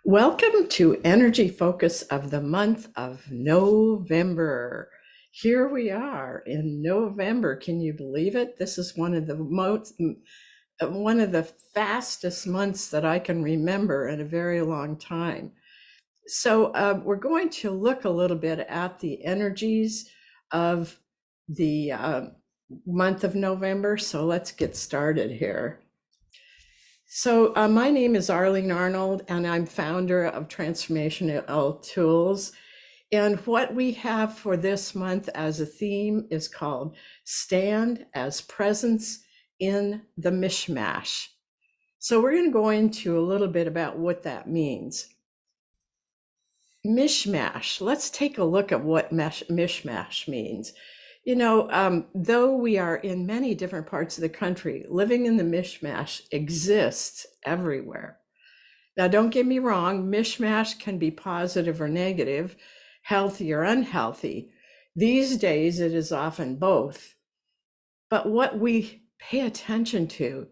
Welcome to Energy Focus of the month of November. Here we are in November. Can you believe it? This is one of the fastest months that I can remember in a very long time. So we're going to look a little bit at the energies of the month of November. So let's get started here. So my name is Arlene Arnold, and I'm founder of Transformational Tools. And what we have for this month as a theme is called Stand as Presence in the Mishmash. So we're going to go into a little bit about what that means. Mishmash. Let's take a look at what mishmash means. Though we are in many different parts of the country, living in the mishmash exists everywhere. Now, don't get me wrong, mishmash can be positive or negative, healthy or unhealthy. These days, it is often both. But what we pay attention to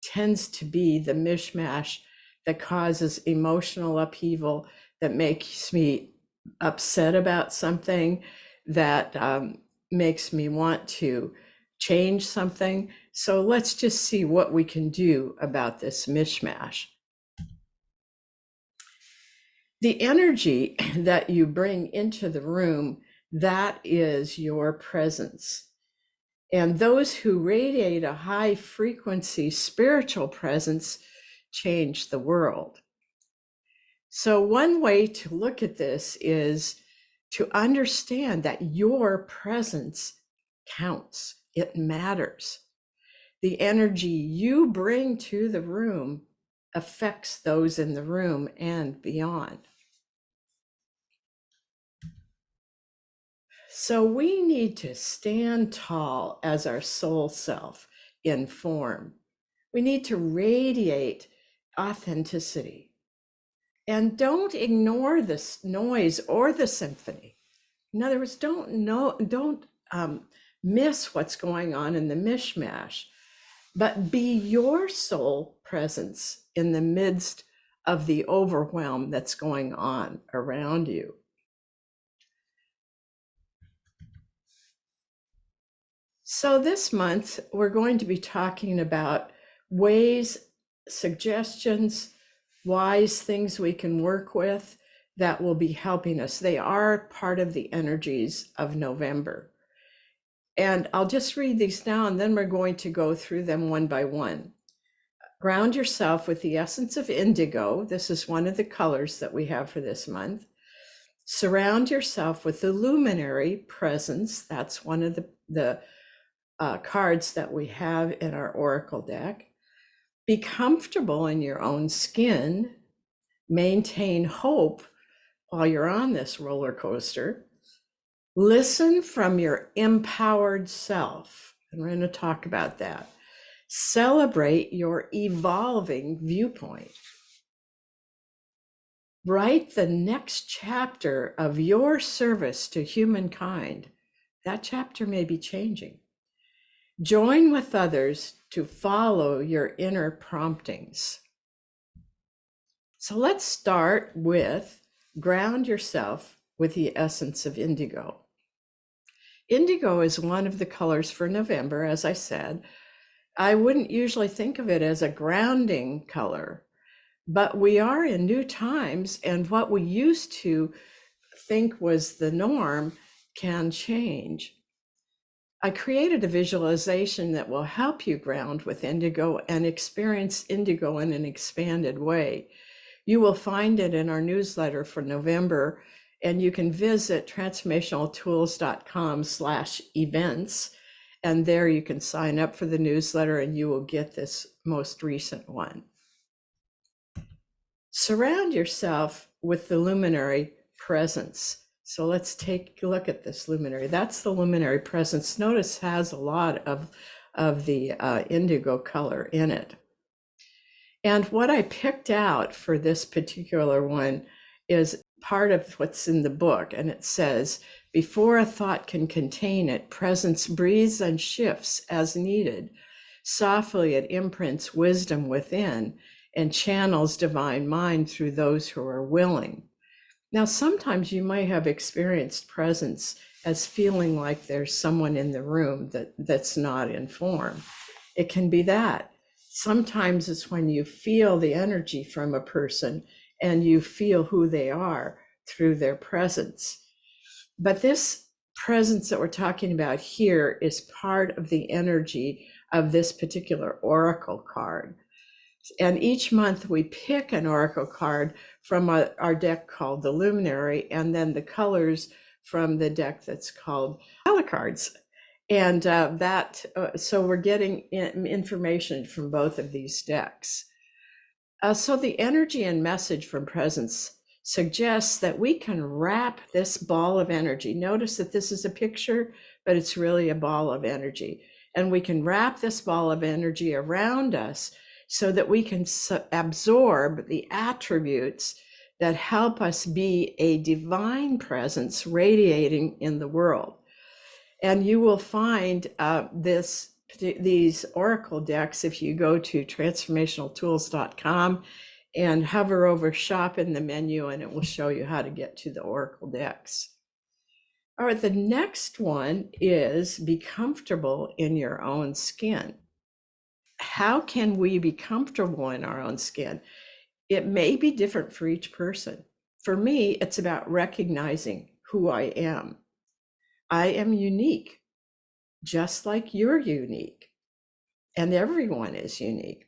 tends to be the mishmash that causes emotional upheaval, that makes me upset about something, that makes me want to change something. So let's just see what we can do about this mishmash. The energy that you bring into the room, that is your presence. And those who radiate a high frequency spiritual presence change the world. So one way to look at this is to understand that your presence counts. It matters. The energy you bring to the room affects those in the room and beyond. So we need to stand tall as our soul self in form. We need to radiate authenticity. And don't ignore this noise or the symphony. In other words, don't miss what's going on in the mishmash, but be your soul presence in the midst of the overwhelm that's going on around you. So this month, we're going to be talking about ways, suggestions, wise things we can work with that will be helping us. They are part of the energies of November. And I'll just read these now, and then we're going to go through them one by one. Ground yourself with the essence of indigo. This is one of the colors that we have for this month. Surround yourself with the luminary presence. That's one of the cards that we have in our oracle deck. Be comfortable in your own skin. Maintain hope while you're on this roller coaster. Listen from your empowered self. And we're going to talk about that. Celebrate your evolving viewpoint. Write the next chapter of your service to humankind. That chapter may be changing. Join with others to follow your inner promptings. So let's start with ground yourself with the essence of indigo. Indigo is one of the colors for November, as I said. I wouldn't usually think of it as a grounding color, but we are in new times, and what we used to think was the norm can change. I created a visualization that will help you ground with indigo and experience indigo in an expanded way. You will find it in our newsletter for November, and you can visit transformationaltools.com/events, and there you can sign up for the newsletter and you will get this most recent one. Surround yourself with the luminary presence. So let's take a look at this luminary. That's the luminary presence. Notice has a lot of the indigo color in it. And what I picked out for this particular one is part of what's in the book. And it says, before a thought can contain it, presence breathes and shifts as needed. Softly it imprints wisdom within and channels divine mind through those who are willing. Now, sometimes you might have experienced presence as feeling like there's someone in the room that's not in form. It can be that. Sometimes it's when you feel the energy from a person and you feel who they are through their presence. But this presence that we're talking about here is part of the energy of this particular oracle card. And each month we pick an oracle card from our deck called the Luminary, and then the colors from the deck that's called Color Cards. And so we're getting information from both of these decks. So the energy and message from presence suggests that we can wrap this ball of energy. Notice that this is a picture, but it's really a ball of energy. And we can wrap this ball of energy around us so that we can absorb the attributes that help us be a divine presence radiating in the world. And you will find these oracle decks if you go to transformationaltools.com and hover over shop in the menu, and it will show you how to get to the oracle decks. All right, the next one is be comfortable in your own skin. How can we be comfortable in our own skin? It may be different for each person. For me, it's about recognizing who I am. I am unique, just like you're unique, and everyone is unique.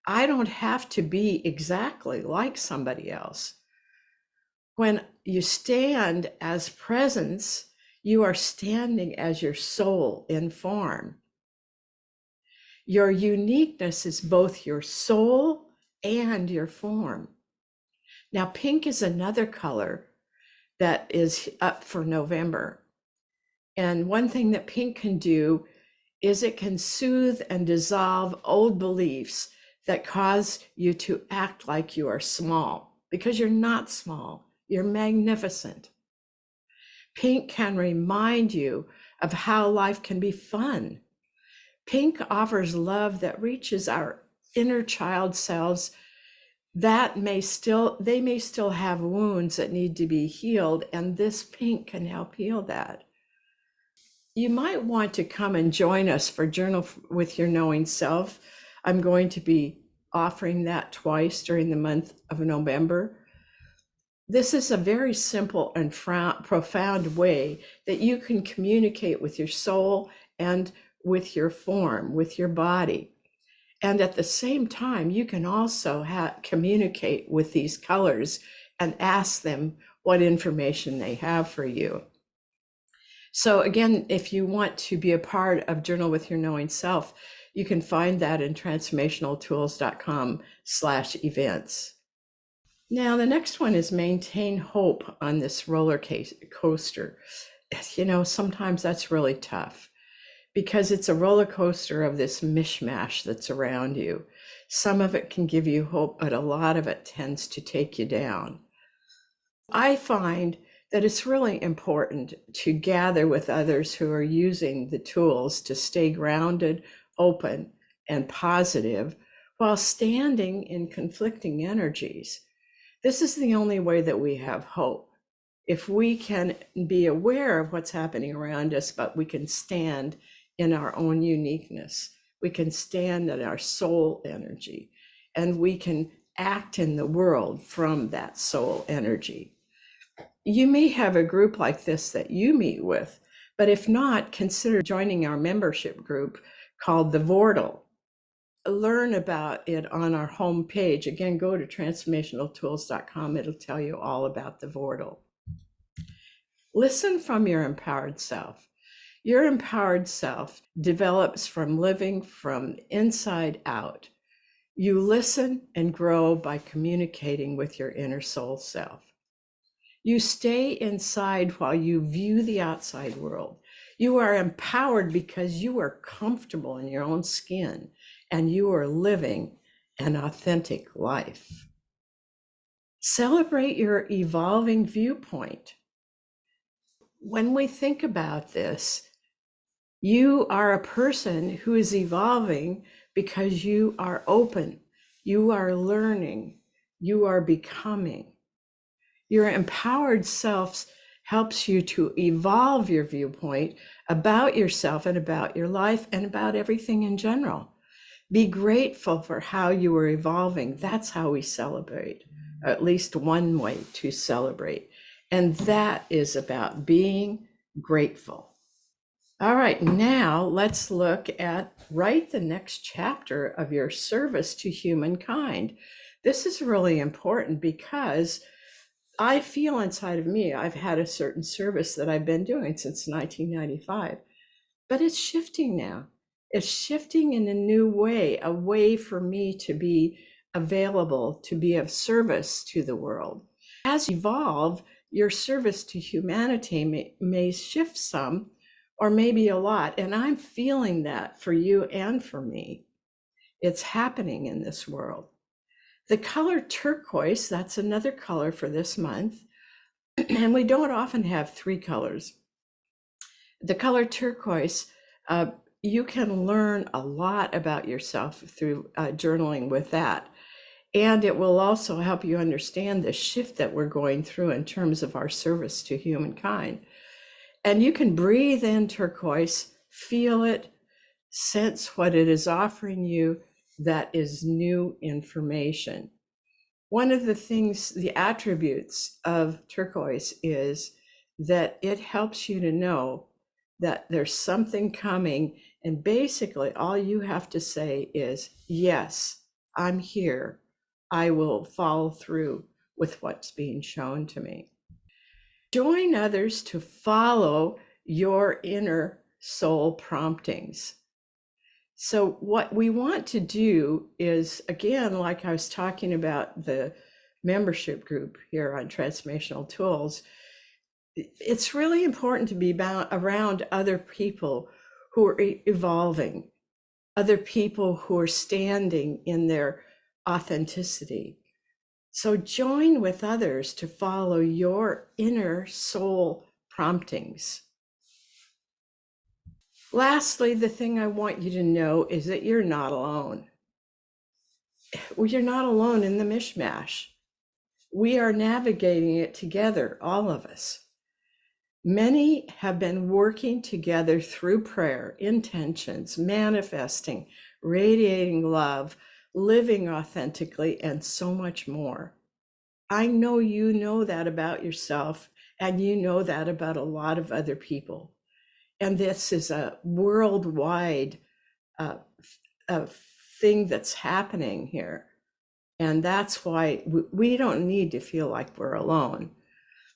I don't have to be exactly like somebody else. When you stand as presence, you are standing as your soul in form. Your uniqueness is both your soul and your form. Now, pink is another color that is up for November. And one thing that pink can do is it can soothe and dissolve old beliefs that cause you to act like you are small, because you're not small, you're magnificent. Pink can remind you of how life can be fun. Pink offers love that reaches our inner child selves they may still have wounds that need to be healed, and this pink can help heal that. You might want to come and join us for Journal with Your Knowing Self. I'm going to be offering that twice during the month of November. This is a very simple and profound way that you can communicate with your soul and with your form, with your body. And at the same time, you can also communicate with these colors and ask them what information they have for you. So again, if you want to be a part of Journal with Your Knowing Self, you can find that in transformationaltools.com/events. Now, the next one is maintain hope on this roller coaster. Sometimes that's really tough because it's a roller coaster of this mishmash that's around you. Some of it can give you hope, but a lot of it tends to take you down. I find that it's really important to gather with others who are using the tools to stay grounded, open, and positive while standing in conflicting energies. This is the only way that we have hope. If we can be aware of what's happening around us, but we can stand in our own uniqueness, we can stand in our soul energy, and we can act in the world from that soul energy. You may have a group like this that you meet with, but if not, consider joining our membership group called the Vortal. Learn about it on our homepage. Again, go to transformationaltools.com. It'll tell you all about the Vortal. Listen from your empowered self. Your empowered self develops from living from inside out. You listen and grow by communicating with your inner soul self. You stay inside while you view the outside world. You are empowered because you are comfortable in your own skin and you are living an authentic life. Celebrate your evolving viewpoint. When we think about this, you are a person who is evolving because you are open You are learning. You are becoming. Your empowered self helps you to evolve your viewpoint about yourself and about your life and about everything in general. Be grateful for how you are evolving. That's how we celebrate, at least one way to celebrate. And that is about being grateful. All right, now let's look at write the next chapter of your service to humankind. This is really important because I feel inside of me, I've had a certain service that I've been doing since 1995, but it's shifting now. It's shifting in a new way, a way for me to be available, to be of service to the world. As you evolve, your service to humanity may shift some, or maybe a lot. And I'm feeling that for you and for me. It's happening in this world. The color turquoise, that's another color for this month. And we don't often have three colors. The color turquoise, you can learn a lot about yourself through journaling with that. And it will also help you understand the shift that we're going through in terms of our service to humankind. And you can breathe in turquoise, feel it, sense what it is offering you that is new information. One of the things, the attributes of turquoise is that it helps you to know that there's something coming. And basically, all you have to say is, yes, I'm here. I will follow through with what's being shown to me. Join others to follow your inner soul promptings. So what we want to do is, again, like I was talking about the membership group here on Transformational Tools, it's really important to be around other people who are evolving, other people who are standing in their authenticity. So join with others to follow your inner soul promptings. Lastly, the thing I want you to know is that you're not alone. You're not alone in the mishmash. We are navigating it together, all of us. Many have been working together through prayer, intentions, manifesting, radiating love, living authentically, and so much more. I know you know that about yourself, and you know that about a lot of other people. And this is a worldwide thing that's happening here. And that's why we don't need to feel like we're alone.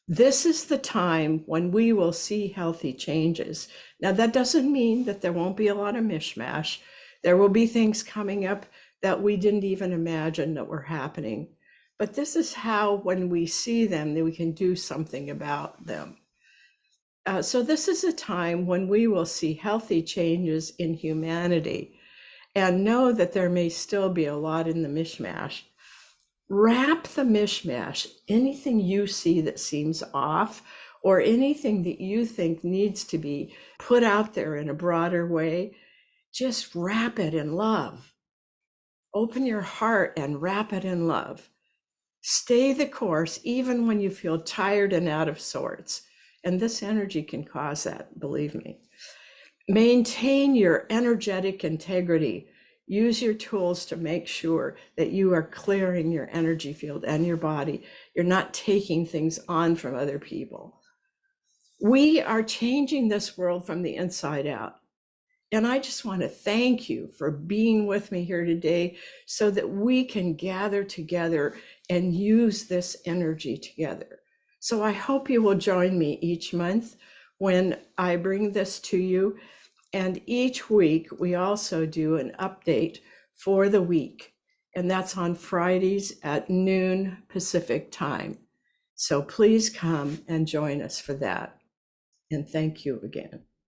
This is the time when we will see healthy changes. Now, that doesn't mean that there won't be a lot of mishmash. There will be things coming up that we didn't even imagine that were happening. But this is how, when we see them, that we can do something about them. So this is a time when we will see healthy changes in humanity and know that there may still be a lot in the mishmash. Wrap the mishmash, anything you see that seems off or anything that you think needs to be put out there in a broader way, just wrap it in love. Open your heart and wrap it in love. Stay the course even when you feel tired and out of sorts. And this energy can cause that, believe me. Maintain your energetic integrity. Use your tools to make sure that you are clearing your energy field and your body. You're not taking things on from other people. We are changing this world from the inside out. And I just want to thank you for being with me here today so that we can gather together and use this energy together. So I hope you will join me each month when I bring this to you. And each week we also do an update for the week. And that's on Fridays at noon Pacific time. So please come and join us for that. And thank you again.